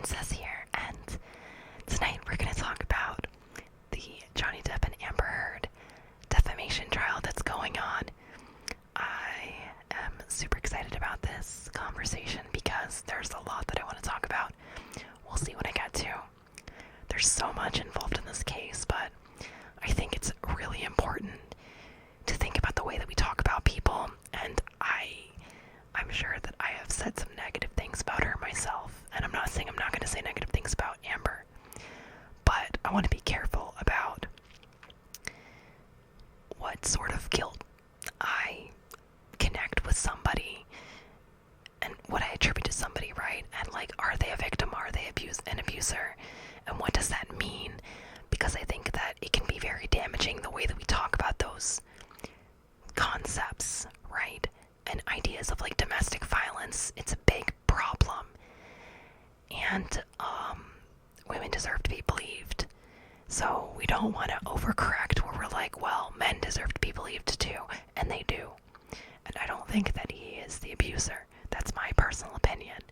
Princess here, and tonight we're going to talk about the Johnny Depp and Amber Heard defamation trial that's going on. I am super excited about this conversation because there's a lot that I want to talk about. We'll see what I get to. There's so much involved in this case, but I think it's really important to think about the way that we talk about people, and I'm sure that I have said some negative things about her myself, and I'm not saying I'm not going to say negative things about Amber, but I want to be careful about what sort of guilt I connect with somebody and what I attribute to somebody, right? And like, are they a victim? Are they an abuser? And what does that mean? Because I think that it can be very damaging the way that we talk about those concepts, right? And ideas of like domestic violence. It's a big problem, and women deserve to be believed. So we don't want to overcorrect where we're like, well, men deserve to be believed too, and they do. And I don't think that he is the abuser. That's my personal opinion,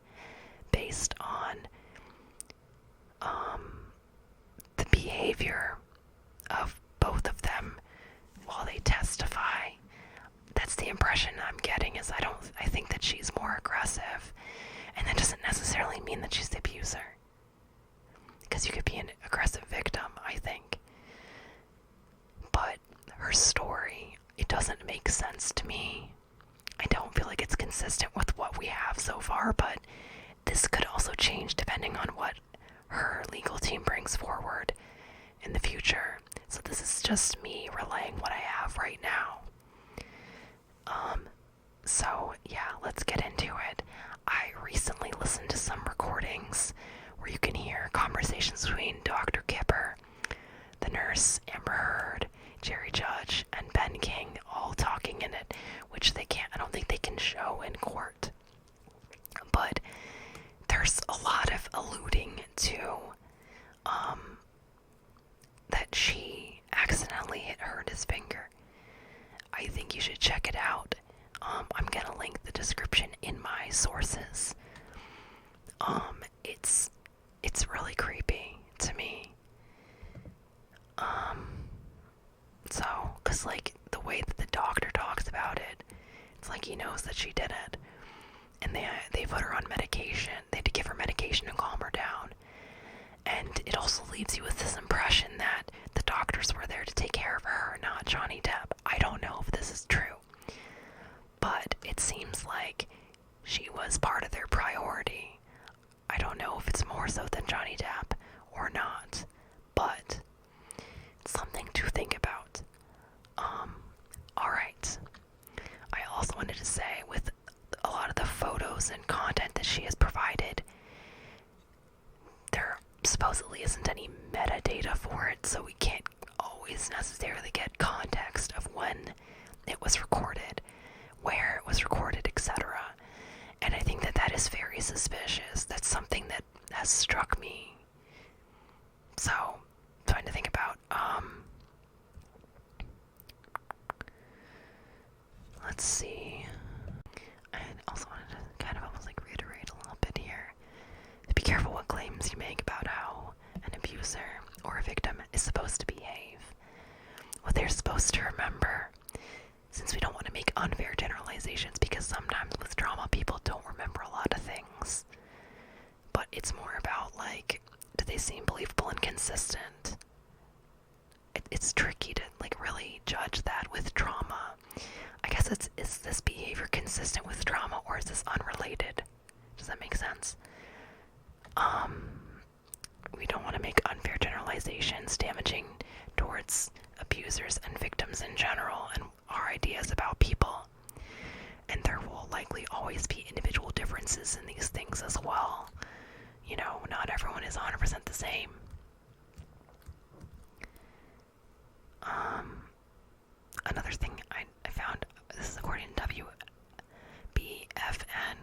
based on the behavior of both of them while they testify. That's the impression I'm getting, is I think that she's more aggressive, and that doesn't necessarily mean that she's the abuser, because you could be an aggressive victim, I think. But her story, it doesn't make sense to me. I don't feel like it's consistent with what we have so far, but this could also change depending on what her legal team brings forward in the future. So this is just me relaying what I have right now. So yeah, let's get into it. I recently listened to some recordings where you can hear conversations between Dr. Kipper, the nurse, Amber Heard, Jerry Judge, and Ben King, all talking in it, which I don't think they can show in court. But there's a lot of alluding to that she accidentally hurt his finger. I think you should check it out. I'm gonna link the description in my sources. It's really creepy to me. So, cause like the way that the doctor talks about it, it's like he knows that she did it, and they put her on medication. They had to give her medication to calm her down, and it also leaves you with this impression that the doctors were there to take care of her, not Johnny Depp. I don't know if this is true, but it seems like she was part of their priority. I don't know if it's more so than Johnny Depp or not, but it's something to think about. Alright. I also wanted to say, with a lot of the photos and content that she has provided, there supposedly isn't any metadata for it, so we can't always necessarily get context of when it was recorded, where it was recorded, etc. And I think that that is very suspicious. That's something that has struck me. So, trying to think about, let's see. I also wanted to kind of almost like reiterate a little bit here. Be careful what claims you make about how an abuser or a victim is supposed to behave. What they're supposed to remember, since we don't want to make unfair generalizations, because sometimes with trauma people don't remember a lot of things. But it's more about like, do they seem believable and consistent? It's tricky to like really judge that with trauma. I guess is this behavior consistent with trauma, or is this unrelated? Does that make sense? We don't want to make unfair generalizations damaging towards abusers and victims in general, and our ideas about people. And there will likely always be individual differences in these things as well. You know, not everyone is 100% the same. Another thing I found, this is according to WBFN,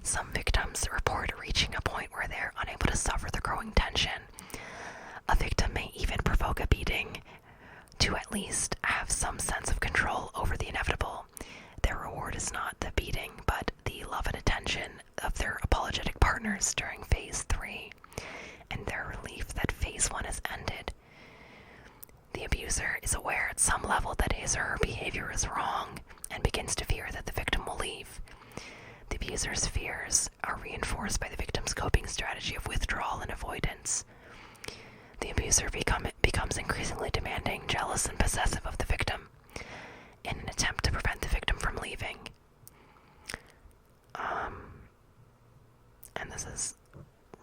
some victims report reaching a point where they're unable to suffer the growing tension. A victim may even provoke a beating to at least have some sense of control over the inevitable. Their reward is not the beating, but the love and attention of their apologetic partners during phase 3. at some level that his or her behavior is wrong and begins to fear that the victim will leave. The abuser's fears are reinforced by the victim's coping strategy of withdrawal and avoidance. The abuser becomes increasingly demanding, jealous, and possessive of the victim in an attempt to prevent the victim from leaving. And this is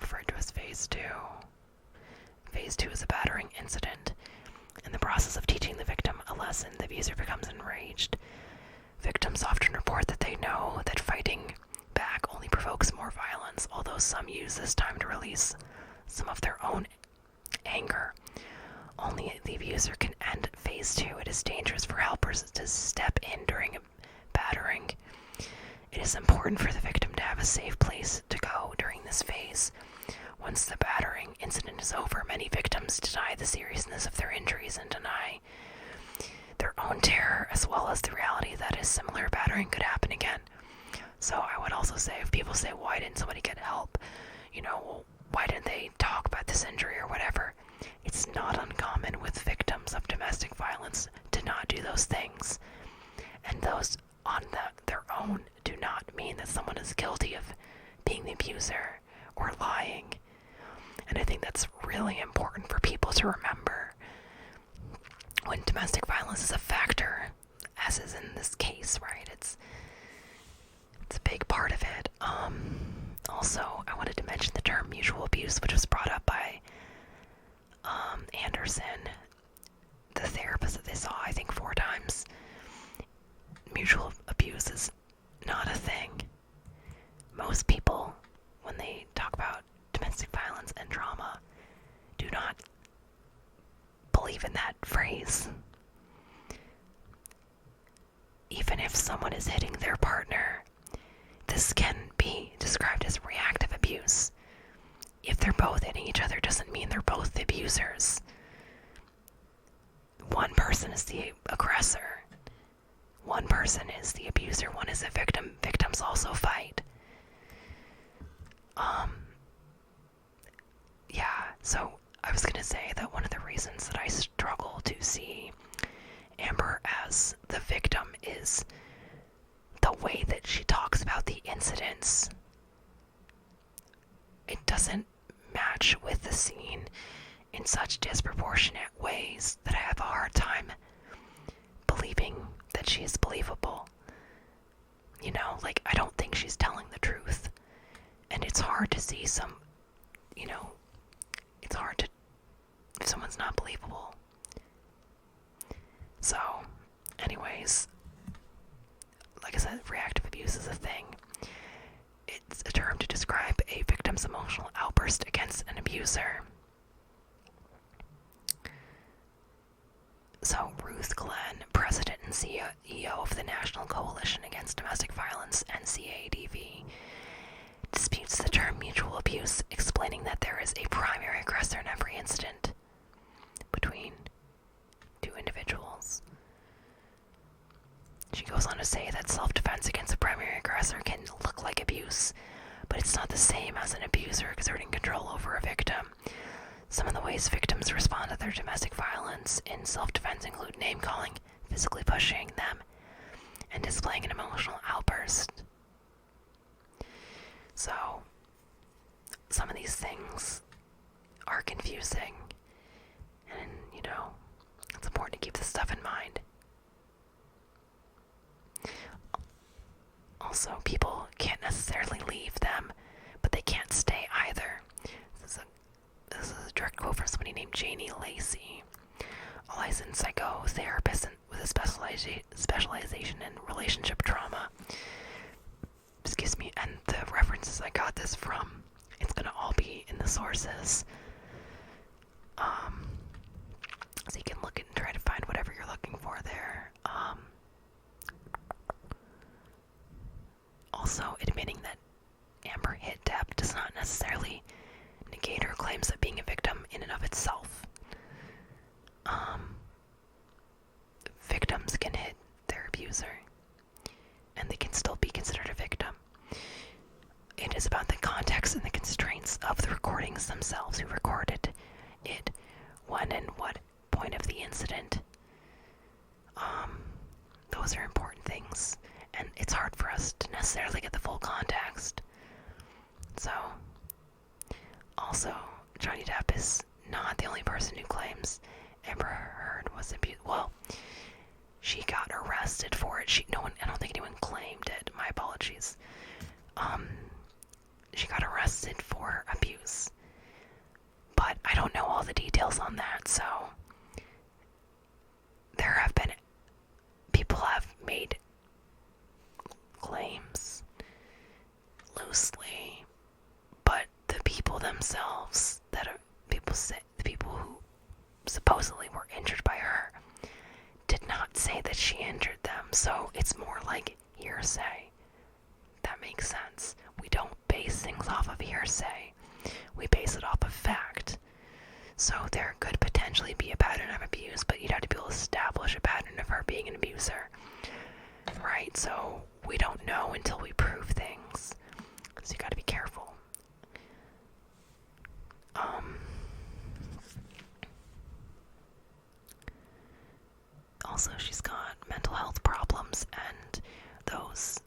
referred to as phase 2. Phase 2 is a battering incident. In the process of teaching the victim a lesson, the abuser becomes enraged. Victims often report that they know that fighting back only provokes more violence, although some use this time to release some of their own anger. Only the abuser can end phase 2. It is dangerous for helpers to step in during a battering. It is important for the victim to have a safe place to go during this phase. Once the battering incident is over, many victims deny the seriousness of their injuries and deny their own terror, as well as the reality that a similar battering could happen again. So I would also say, if people say, why didn't somebody get help? Why didn't they talk about this injury or whatever? It's not uncommon with victims of domestic violence to not do those things. And those on their own do not mean that someone is guilty of being the abuser or lying. And I think that's really important for people to remember when domestic violence is a factor, as is in this case, right? It's a big part of it. Also, I wanted to mention the term mutual abuse, which was brought up by Anderson, the therapist that they saw, I think, 4 times. Mutual abuse is not a thing. Most people, when they talk about domestic violence and trauma, do not believe in that phrase. Even if someone is hitting their partner, this can be described as reactive abuse. If they're both hitting each other, doesn't mean they're both the abusers. One person is the aggressor. One person is the abuser. One is a victim. Victims also fight. So I was going to say that one of the reasons that I struggle to see Amber as the victim is the way that she talks about the incidents. It doesn't match with the scene in such disproportionate ways that I have a hard time believing that she is believable. I don't think she's telling the truth. And it's hard to see it's hard to, if someone's not believable. So, anyways, like I said, reactive abuse is a thing. It's a term to describe a victim's emotional outburst against an abuser. So, Ruth Glenn, President and CEO of the National Coalition Against Domestic Violence, NCADV, disputes the term mutual abuse, explaining that there is a primary aggressor in every incident between 2 individuals. She goes on to say that self-defense against a primary aggressor can look like abuse, but it's not the same as an abuser exerting control over a victim. Some of the ways victims respond to their domestic violence in self-defense include name-calling, physically pushing them, and displaying an emotional outburst. So, some of these things are confusing, and, it's important to keep this stuff in mind. Also, people can't necessarily leave them, but they can't stay either. This is a direct quote from somebody named Janie Lacey, a licensed psychotherapist with a specialization in relationship trauma. Excuse me, and the references I got this from, it's going to all be in the sources. So you can look and try to find whatever you're looking for there. Also, admitting that Amber hit Depp does not necessarily negate her claims of being a victim in and of itself. Victims can hit their abuser, and they can still be considered a victim. It is about the context and the constraints of the recordings themselves, who recorded it, when and what point of the incident. Those are important things, and it's hard for us to necessarily get the full context. So, also, Johnny Depp is not the only person who claims Amber Heard was abused. Well, she got arrested for it. I don't think anyone claimed it. My apologies. She got arrested for abuse, but I don't know all the details on that. So people have made claims loosely, but the people themselves the people who supposedly were injured by her did not say that she injured them. So it's more like hearsay. That makes sense. We don't base things off of hearsay. We base it off of fact. So there could potentially be a pattern of abuse, but you'd have to be able to establish a pattern of her being an abuser. Right? So we don't know until we prove things. So you gotta be careful. Also, she's got mental health problems, and those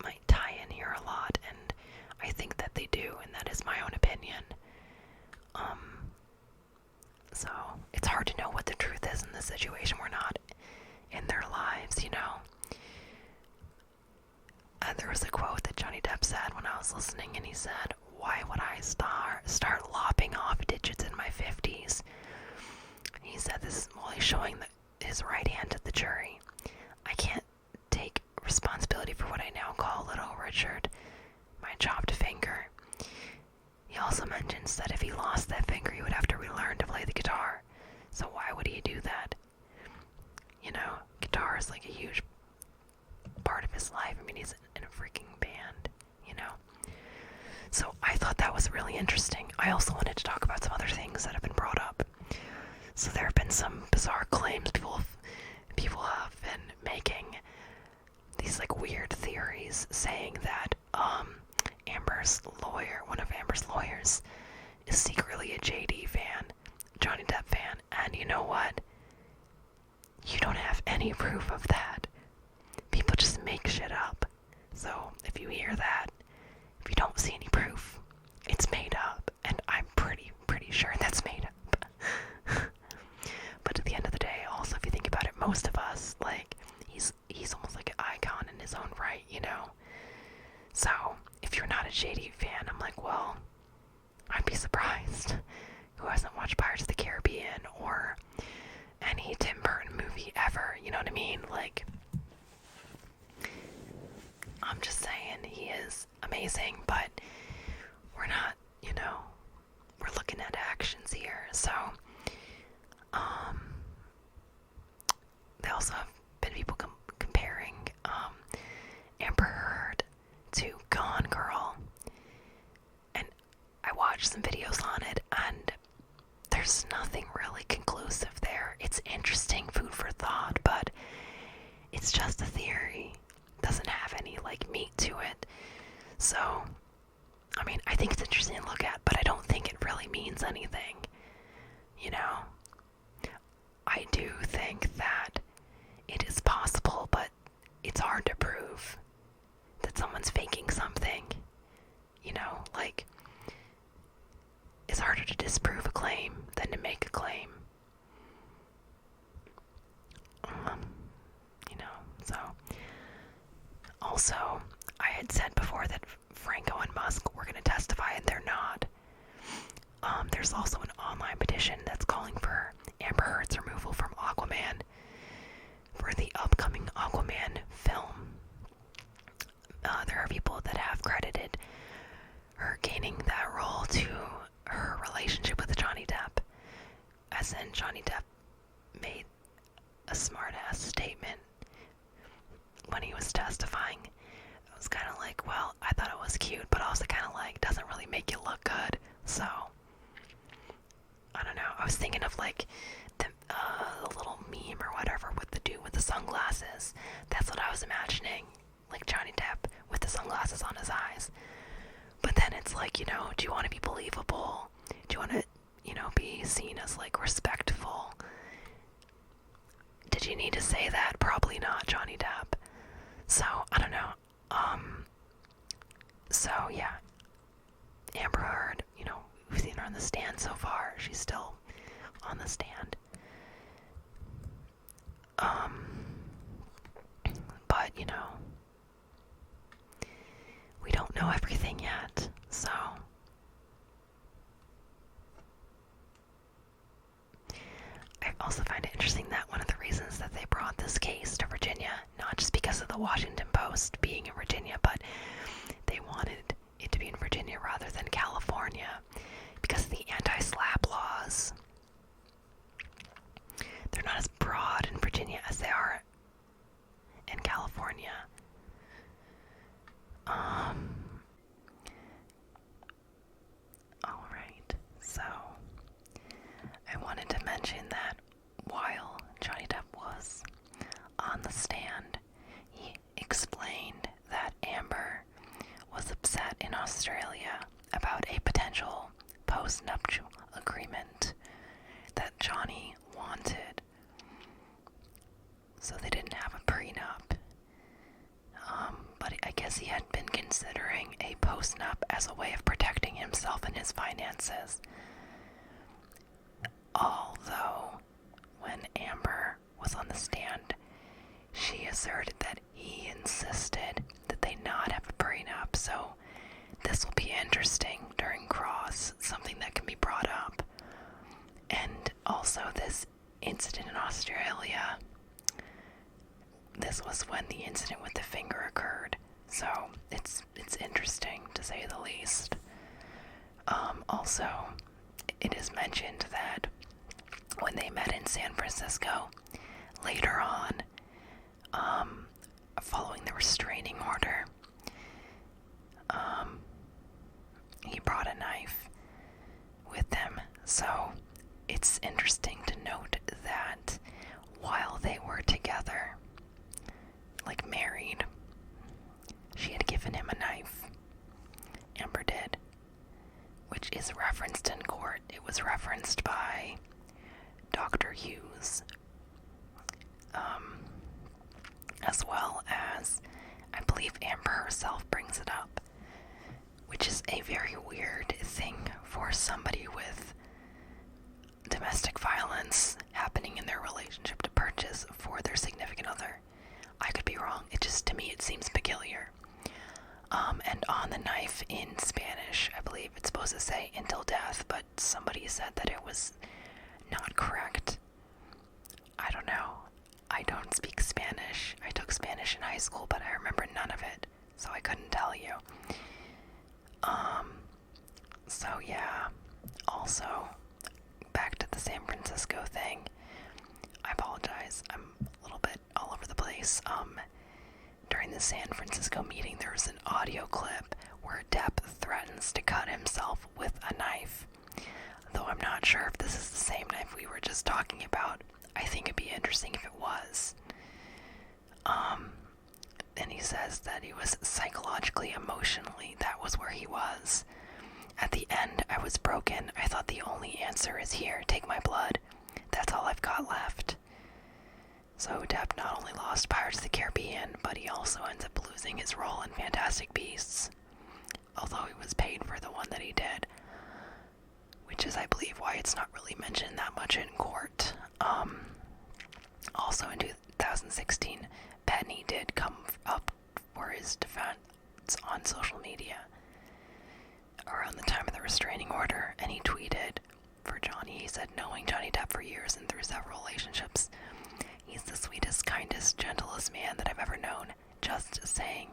might tie in here a lot, and I think that they do, and that is my own opinion. So it's hard to know what the truth is in this situation. We're not in their lives, you know. There was a quote that Johnny Depp said when I was listening, and he said, "Why would I start lopping off digits in my 50s?" He said this while he's showing his right hand to the jury. "I can't take responsibility for what I now call little Richard, my chopped finger." He also mentions that if he lost that finger, he would have to relearn to play the guitar. So why would he do that? You know, guitar is like a huge part of his life. I mean, he's in a freaking band, you know. So I thought that was really interesting. I also wanted to talk about some other things that have been brought up. So there have been some bizarre claims. People have been making these like weird theories saying that one of Amber's lawyers, is secretly a JD fan, Johnny Depp fan, and you know what? You don't have any proof of that. People just make shit up. So if you hear that, if you don't see any proof, it's made up, and I'm pretty sure that's made up. But at the end of the day, also, if you think about it, most of us, like, he's almost like an icon in his own right, you know? So, if you're not a JD fan, I'm like, well, I'd be surprised. Who hasn't watched Pirates of the Caribbean or any Tim Burton movie ever, you know what I mean? Like, I'm just saying, he is amazing, but we're not, you know, we're looking at actions here. So, they also have been people comparing Amber Heard to Gone Girl, and I watched some videos on it, and there's nothing really conclusive there. It's interesting food for thought, but it's just a theory. It doesn't have any like meat to it. So, I mean, I think it's interesting to look at, but I don't think it really means anything, you know? I do think that it is possible, but it's hard to prove that someone's faking something, you know? Like, it's harder to disprove a claim than to make a claim. You know, so. Also, I had said before that Franco and Musk were going to testify, and they're not. There's also an online petition that's calling for Amber Heard's removal from Aquaman for the upcoming Aquaman film. There are people that have credited her gaining that role to her relationship with Johnny Depp, as in Johnny Depp made a smart-ass statement when he was testifying. It was kind of like, well, I thought it was cute, but also kind of like, doesn't really make you look good. So, I don't know. I was thinking of like the little meme or whatever with the dude with the sunglasses. That's what I was imagining. Like Johnny Depp with the sunglasses on his eyes. But then it's like, you know, do you want to be believable? Do you want to, you know, be seen as like respectful? Did you need to say that? Probably not, Johnny Depp. So, I don't know. So yeah. Amber Heard, we've seen her on the stand so far. She's still on the stand. But, we don't know everything yet, so I also find it interesting that one of the reasons that they brought this case to Virginia, not just because of the Washington Post being in Virginia, but they wanted it to be in Virginia rather than California because of the anti-SLAPP laws. They're not as broad in Virginia as they are in California. Alright, so I wanted to mention that while Johnny Depp was on the stand, he explained that Amber was upset in Australia about a potential post-nuptial agreement that Johnny wanted. So they didn't have a prenup. But I guess he had been considering a post-nup as a way of protecting himself and his finances. Although, when Amber was on the stand, she asserted that he insisted that they not have a prenup, so this will be interesting during cross, something that can be brought up. And also this incident in Australia, this was when the incident with the finger occurred, so it's interesting to say the least. Also, it is mentioned that when they met in San Francisco, later on, following the restraining order, he brought a knife with him. So it's interesting to note that while they were together, like married, she had given him a knife. Amber did, which is referenced in court. It was referenced by Dr. Hughes, as well as, I believe Amber herself brings it up, which is a very weird thing for somebody with domestic violence happening in their relationship to purchase for their significant other. I could be wrong. To me, it seems peculiar. And on the knife in Spanish, I believe it's supposed to say "until death," but somebody said that it was not correct. I don't know. I don't speak Spanish. I took Spanish in high school, but I remember none of it, so I couldn't tell you. So yeah. Also, back to the San Francisco thing. I apologize. I'm a little bit all over the place. During the San Francisco meeting, there was an audio clip where Depp threatens to cut himself with a knife. Though I'm not sure if this is the same knife we were just talking about. I think it'd be interesting if it was. And he says that he was psychologically, emotionally, that was where he was. At the end, I was broken. I thought the only answer is here, take my blood. That's all I've got left. So Depp not only lost Pirates of the Caribbean, but he also ends up losing his role in Fantastic Beasts. Although he was paid for the one that he did. Which is, I believe, why it's not really mentioned that much in court. Also in 2016, Penny did come up for his defense on social media around the time of the restraining order, and he tweeted for Johnny. He said, knowing Johnny Depp for years and through several relationships, he's the sweetest, kindest, gentlest man that I've ever known. Just saying.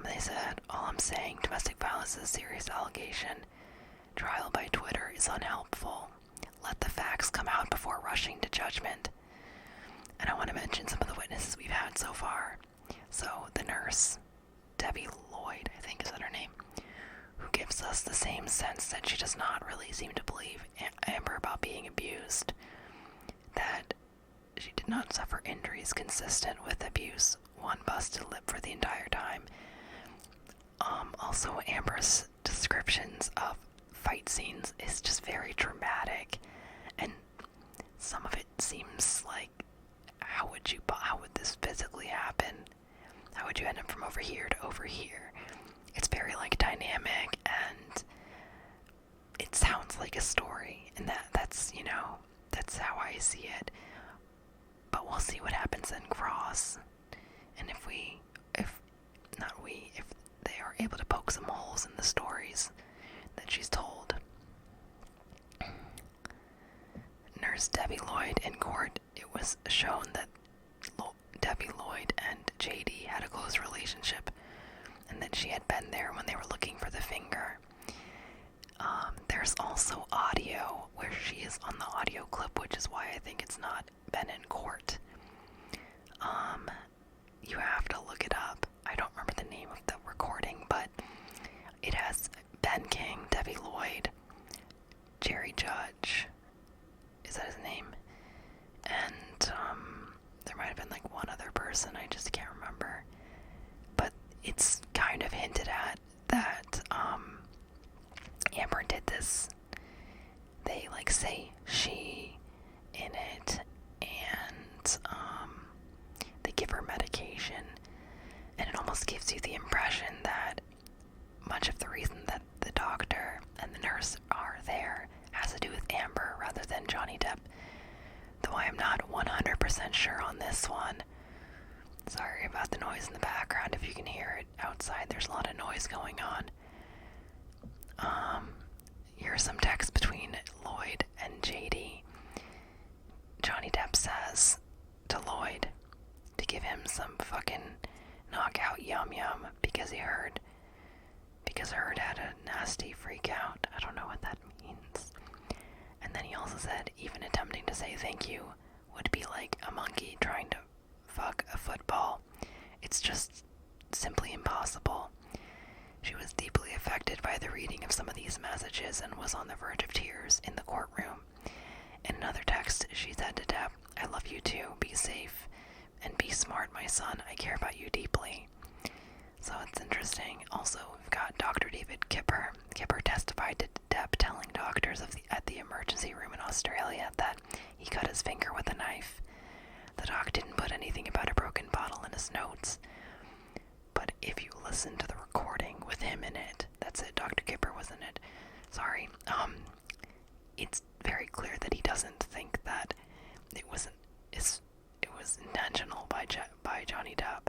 They said, all I'm saying, domestic violence is a serious allegation. Trial by Twitter is unhelpful. Let the facts come out before rushing to judgment. And I want to mention some of the witnesses we've had so far. So, the nurse, Debbie Lloyd, I think is that her name, who gives us the same sense that she does not really seem to believe Amber about being abused. That she did not suffer injuries consistent with abuse. One busted lip for the entire time. Also, Amber's descriptions of fight scenes is just very dramatic, and some of it seems like, how would this physically happen? How would you end up from over here to over here? It's very like dynamic, and it sounds like a story, and that's how I see it. But we'll see what happens in Cross, and if they are able to poke some holes in the stories that she's told. Nurse Debbie Lloyd in court, it was shown that Debbie Lloyd and JD had a close relationship, and that she had been there when they were looking for the finger. There's also audio where she is on the audio clip, which is why I think it's not been in court. You have to look it up. I don't remember the name of the recording, but it has Ben King, Debbie Lloyd, Jerry Judge, is that his name? And there might have been like one other person, I just can't remember. But it's kind of hinted at that Amber did this. They like say she in it, and they give her medication, and it almost gives you the impression that much of the reason that the doctor and the nurse are there has to do with Amber rather than Johnny Depp, though I am not 100% sure on this one. Sorry about the noise in the background. If you can hear it outside, there's a lot of noise going on. Here's some text between Lloyd and JD. Johnny Depp says to Lloyd to give him some fucking knockout yum yum because Heard had a nasty freak out. I don't know what that means. And then he also said even attempting to say thank you would be like a monkey trying to fuck a football. It's just simply impossible. She was deeply affected by the reading of some of these messages and was on the verge of tears in the courtroom. In another text, she said to Depp, "I love you too. Be safe. And be smart, my son. I care about you deeply." So it's interesting. Also, we've got Dr. David Kipper. Kipper testified to Depp telling doctors at the emergency room in Australia that he cut his finger with a knife. The doc didn't put anything about a broken bottle in his notes. But if you listen to the recording with him in it, that's it, Dr. Kipper was in it. Sorry. It's very clear that he doesn't think that it was intentional by Johnny Depp.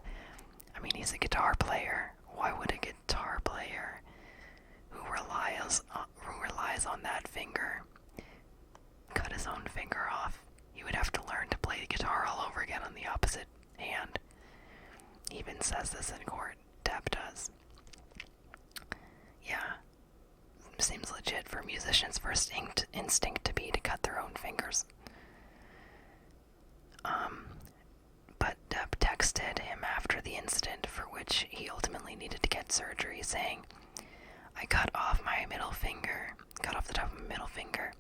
I mean, he's a guitar player. Why would a guitar player who relies on that finger cut his own finger off? He would have to learn to play the guitar all over again on the opposite hand. He even says this in court. Depp does. Yeah. Seems legit for musicians' first instinct to be to cut their own fingers. But Depp texted him after the incident, for which he ultimately needed to get surgery, saying, "I cut off the top of my middle finger.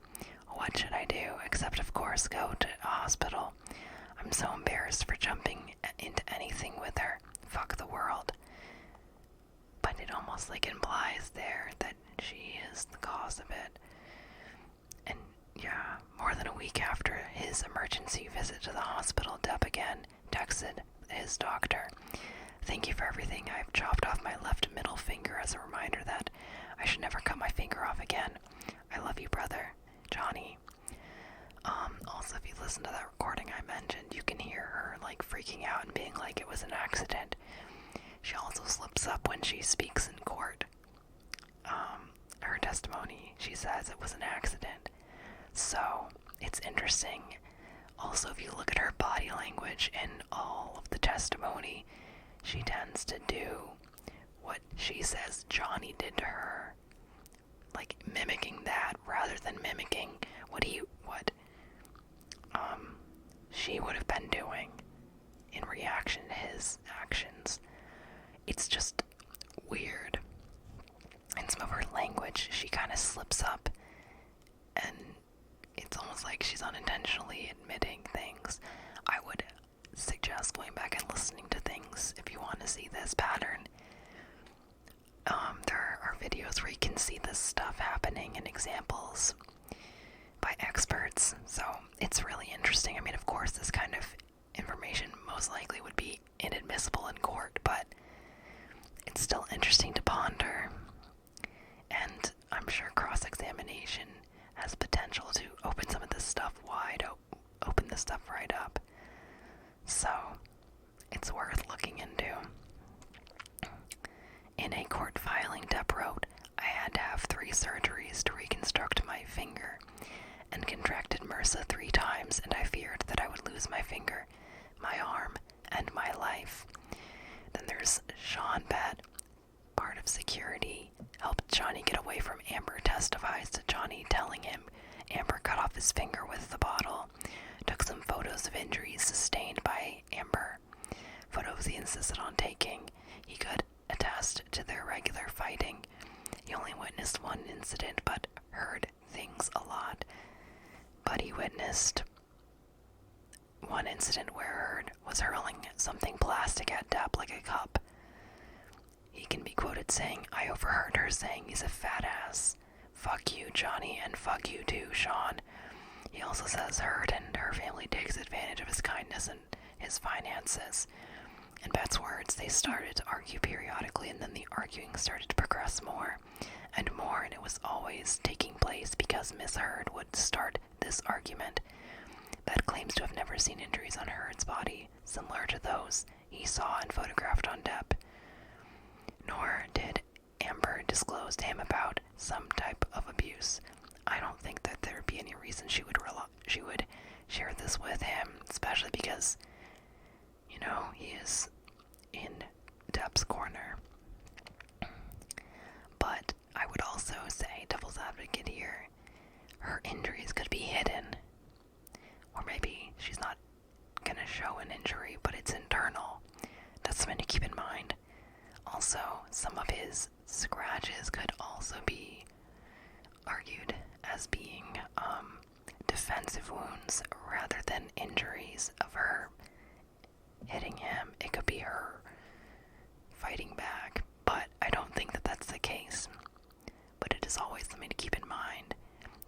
What should I do, except of course go to a hospital? I'm so embarrassed for jumping into anything with her. Fuck the world." But it almost like implies there that she is the cause of it. And yeah, more than a week after his emergency visit to the hospital, Depp again texted his doctor, "Thank you for everything. I've chopped off my left middle finger as a reminder that I should never cut my finger off again. I love you, brother. Johnny." Also, if you listen to that recording I mentioned, you can hear her like freaking out and being like it was an accident. She also slips up when she speaks in court. Her testimony, she says it was an accident. So, it's interesting. Also, if you look at her body language in all of the testimony, she tends to do what she says Johnny did to her. Like, mimicking that rather than mimicking what she would have been doing in reaction to his actions. It's just weird. In some of her language, she kind of slips up, and it's almost like she's unintentionally admitting things. I would suggest going back and listening to things if you want to see this pattern. There are videos where you can see this stuff happening and examples. by experts. So it's really interesting. I mean, of course, this kind of information most likely would be inadmissible in court, but it's still interesting to ponder. And I'm sure cross-examination has potential to open some of this stuff open this stuff right up. So it's worth looking into. In a court filing, Depp wrote, "I had to have 3 surgeries to reconstruct my finger and contracted MRSA 3 times, and I feared that I would lose my finger, my arm, and my life." Then there's Sean Bett, part of security, helped Johnny get away from Amber, testifies to Johnny telling him Amber cut off his finger with the bottle, took some photos of injuries sustained by Amber, photos he insisted on taking. He could attest to their regular fighting. He only witnessed one incident, but heard things a lot. But he witnessed one incident where Heard was hurling something plastic at Depp like a cup. He can be quoted saying, "I overheard her saying he's a fat ass. Fuck you, Johnny, and fuck you too, Sean." He also says Heard and her family takes advantage of his kindness and his finances. In Bett's words, they started to argue periodically, and then the arguing started to progress more and more, and it was always taking place because Miss Heard would start this argument. Bett claims to have never seen injuries on Heard's body similar to those he saw and photographed on Depp. Nor did Amber disclose to him about some type of abuse. I don't think that there would be any reason she would share this with him, especially because, you know, he is in Depp's corner. But I would also say, devil's advocate here, her injuries could be hidden. Or maybe she's not going to show an injury, but it's internal. That's something to keep in mind. Also, some of his scratches could also be argued as being defensive wounds rather than injuries of her hitting him. It could be her fighting back, but I don't think that that's the case. But it is always something to keep in mind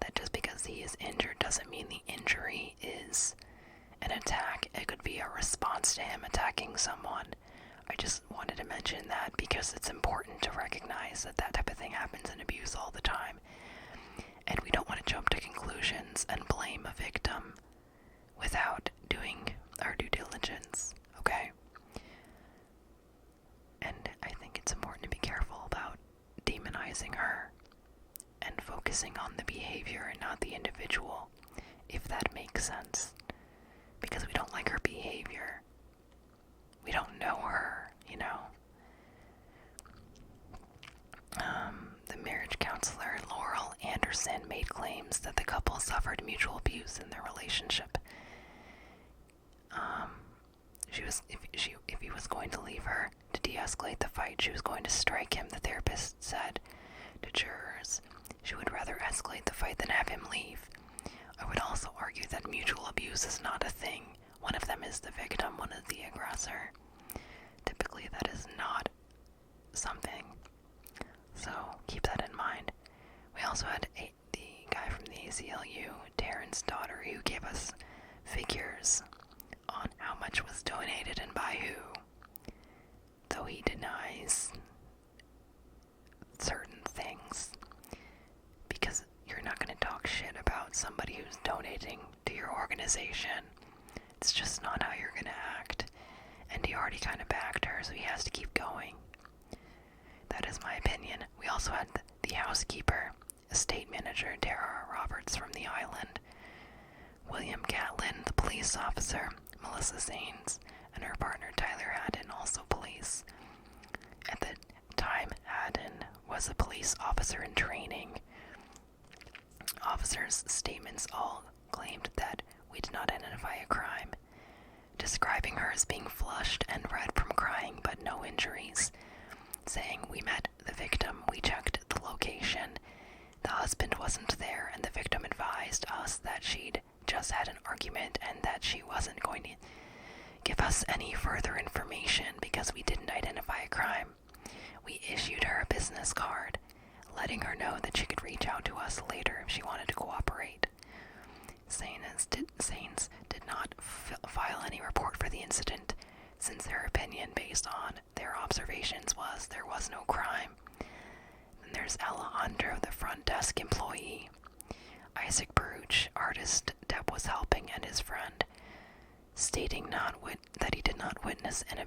that just because he is injured doesn't mean the injury is an attack. It could be a response to him attacking someone. I just wanted to mention that because it's important to recognize that that type of thing happens in abuse all the time. And we don't want to jump to conclusions and blame a victim without doing our due diligence, okay? And I think it's important to be careful about demonizing her and focusing on the behavior and not the individual, if that makes sense. Because we don't like her behavior. We don't know her, you know. The marriage counselor Laurel Anderson made claims that the couple suffered mutual abuse in their relationship. If he was going to leave her to de-escalate the fight, she was going to strike him, the therapist said to jurors. She would rather escalate the fight than have him leave. I would also argue that mutual abuse is not a thing. One of them is the victim, one is the aggressor. Typically, that is not something. So, keep that in mind. We also had the guy from the ACLU, Taryn's daughter, who gave us figures on how much was donated and by who. Though he denies certain things. Because you're not going to talk shit about somebody who's donating to your organization. It's just not how you're going to act. And he already kind of backed her, so he has to keep going. That is my opinion. We also had the housekeeper, estate manager Tara Roberts from the island, William Catlin, the police officer, Melissa Zanes, and her partner Tyler Haddon, also police. At the time, Haddon was a police officer in training. Officers' statements all claimed that we did not identify a crime, describing her as being flushed and red from crying but no injuries, saying we met the victim, we checked the location, the husband wasn't there, and the victim advised us that she'd just had an argument and that she wasn't going to give us any further information because we didn't identify a crime. We issued her a business card, letting her know that she could reach out to us later if she wanted to cooperate. Saints did not file any report for the incident, since their opinion based on their observations was there was no crime. Then there's Alejandro, the front desk employee. Isaac Baruch, artist Depp was helping, and his friend, stating that he did not witness any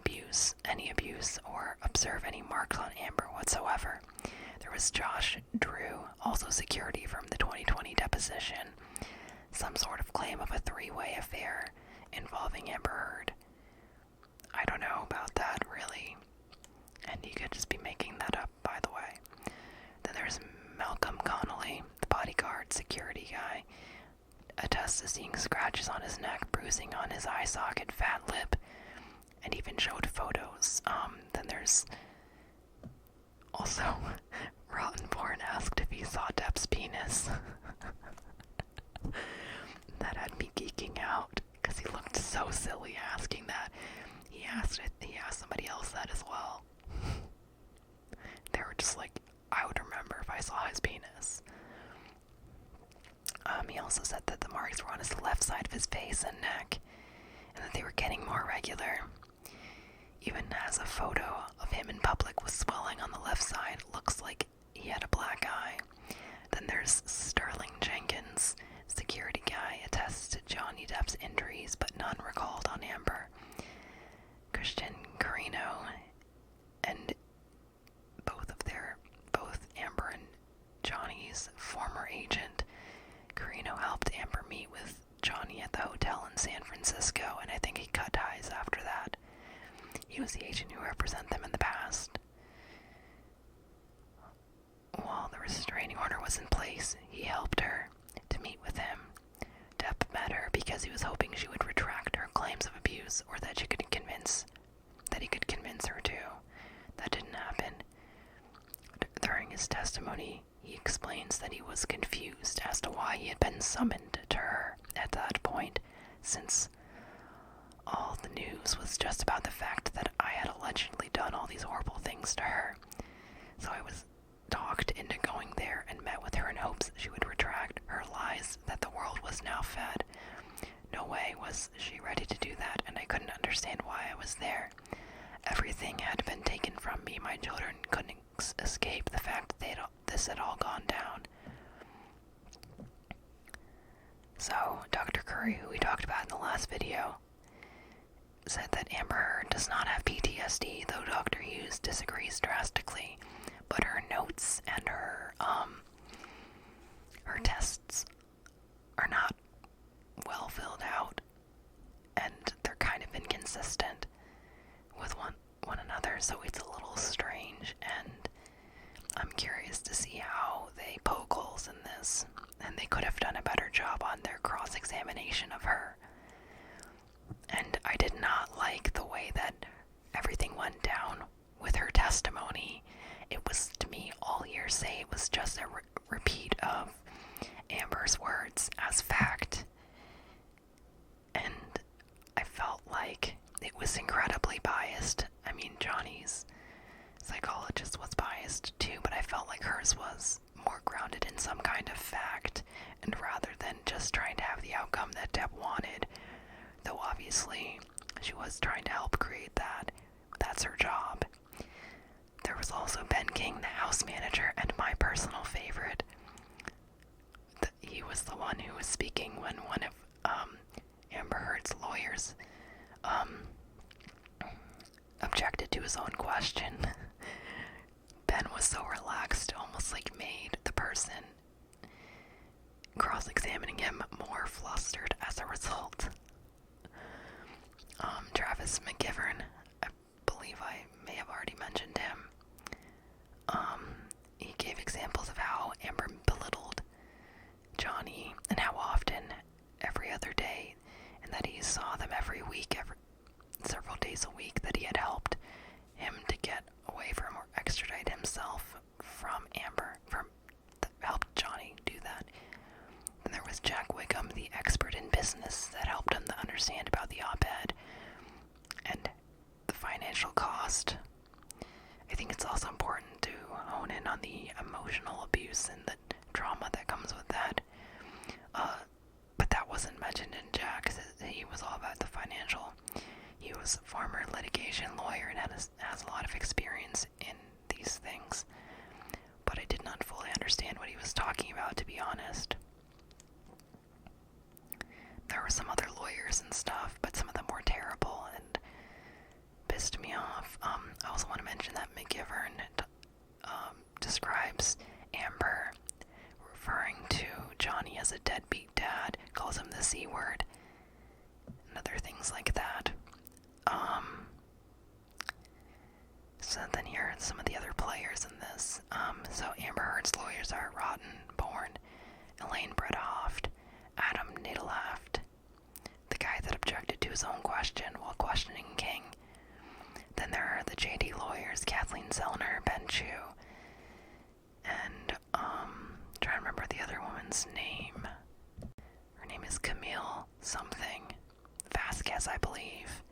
abuse or observe any marks on Amber whatsoever. There was Josh Drew, also security from the 2020 deposition, some sort of claim of a three-way affair involving Amber Heard. I don't know about that, really, and he could just be making that up, by the way. Then there's Malcolm Connolly, the bodyguard security guy, attests to seeing scratches on his neck, bruising on his eye socket, fat lip, and even showed photos. Then there's also Rottenborn asked if he saw Depp's penis. That had me geeking out, because he looked so silly asking that. He asked somebody else that as well. They were just like, I would remember if I saw his penis. He also said that the marks were on his left side of his face and neck, and that they were getting more regular. Even has a photo of him in public with swelling on the left side. Looks like he had a black eye. Then there's Sterling Jenkins, security guy, attests to Johnny Depp's injuries, but none recalled on Amber. Christian Carino, and both Amber and Johnny's former agent. Carino helped Amber meet with Johnny at the hotel in San Francisco, and I think he cut ties after that. He was the agent who represented them in the past. While the restraining order was in place, he helped her to meet with him. Depp met her because he was hoping she would retract her claims of abuse, or that he could convince her to. That didn't happen. During his testimony, he explains that he was confused as to why he had been summoned to her at that point, since all the news was just about the fact that I had allegedly done all these horrible things to her. So I was talked into going there and met with her in hopes she would retract her lies that the world was now fed. No way was she ready to do that, and I couldn't understand why I was there. Everything had been taken from me. My children couldn't escape the fact that this had all gone down. So, Dr. Curry, who we talked about in the last video, said that Amber Heard does not have PTSD, though Dr. Hughes disagrees drastically. But her notes and her tests are not well filled out, and they're kind of inconsistent with one another, so it's a little strange, and I'm curious to see how they poke holes in this, and they could have done a better job on their cross-examination of her. And I did not like the way that everything went down with her testimony. It was, to me, all hearsay. It was just a repeat of Amber's words as fact. And I felt like it was incredibly biased. I mean, Johnny's psychologist was biased too, but I felt like hers was more grounded in some kind of fact, and rather than just trying to have the outcome that Depp wanted, though obviously she was trying to help create that. That's her job. There was also Ben King, the house manager, and my personal favorite. He was the one who was speaking when one of Amber Heard's lawyers objected to his own question. Ben was so relaxed, almost like made the person cross-examining him more flustered as a result. Travis McGivern, I believe I may have already mentioned him. He gave examples of how Amber belittled Johnny and how often, every other day, and that he saw them every week, several days a week, that he had helped him to get away from or extradite himself from Amber, helped Johnny do that. And there was Jack Wickham, the expert in business, that helped him to understand about the op-ed and the financial cost. I think it's also important to hone in on the emotional abuse and the trauma that comes with that. But that was wasn't mentioned in Jack because he was all about the financial. He was a former litigation lawyer and has a lot of experience in these things. But I did not fully understand what he was talking about, to be honest. There were some other lawyers and stuff, but some of them were terrible and pissed me off. I also want to mention that McGivern describes Amber referring to Johnny as a deadbeat dad, calls him the C word, and other things like that. So then here are some of the other players in this. So Amber Heard's lawyers are Rottenborn, Elaine Bredehoft, Adam Nadelaft, the guy that objected to his own question while questioning King. Then there are the JD lawyers, Kathleen Zellner, Ben Chu, and trying to remember the other woman's name. Her name is Camille something. Vasquez, I believe.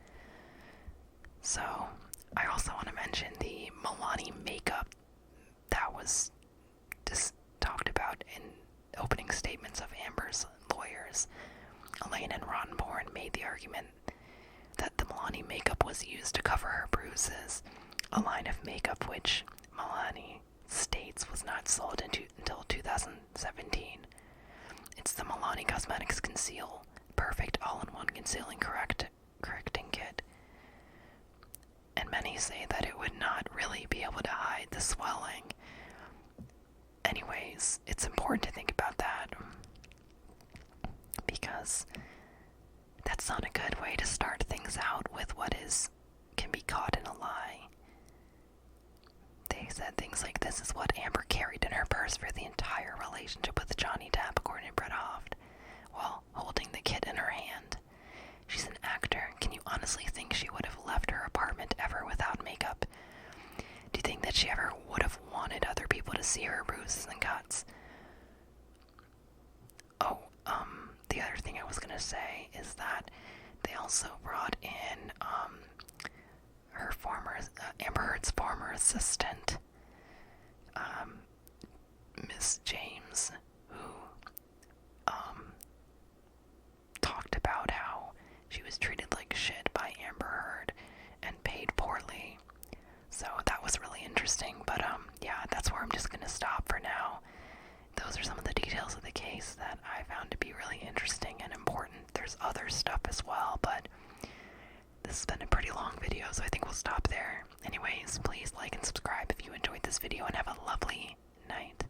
So, I also want to mention the Milani makeup that was just talked about in opening statements of Amber's lawyers. Elaine and Rottenborn made the argument that the Milani makeup was used to cover her bruises, a line of makeup which Milani states was not sold until 2017. It's the Milani Cosmetics Conceal Perfect All-in-One Concealing Correcting Kit. And many say that it would not really be able to hide the swelling. Anyways, it's important to think about that, because that's not a good way to start things out with what can be caught in a lie. They said things like, this is what Amber carried in her purse for the entire relationship with Johnny Depp, according to Bredehoft, while holding the kit in her hand. She's an actor. Can you honestly think she would have left her apartment ever without makeup? Do you think that she ever would have wanted other people to see her bruises and cuts? Oh, the other thing I was gonna say is that they also brought in, Amber Heard's former assistant, Miss James, who, talked about how she was treated like shit by Amber Heard and paid poorly. So that was really interesting, but, yeah, that's where I'm just gonna stop for now. Those are some of the details of the case that I found to be really interesting and important. There's other stuff as well, but this has been a pretty long video, so I think we'll stop there. Anyways, please like and subscribe if you enjoyed this video, and have a lovely night.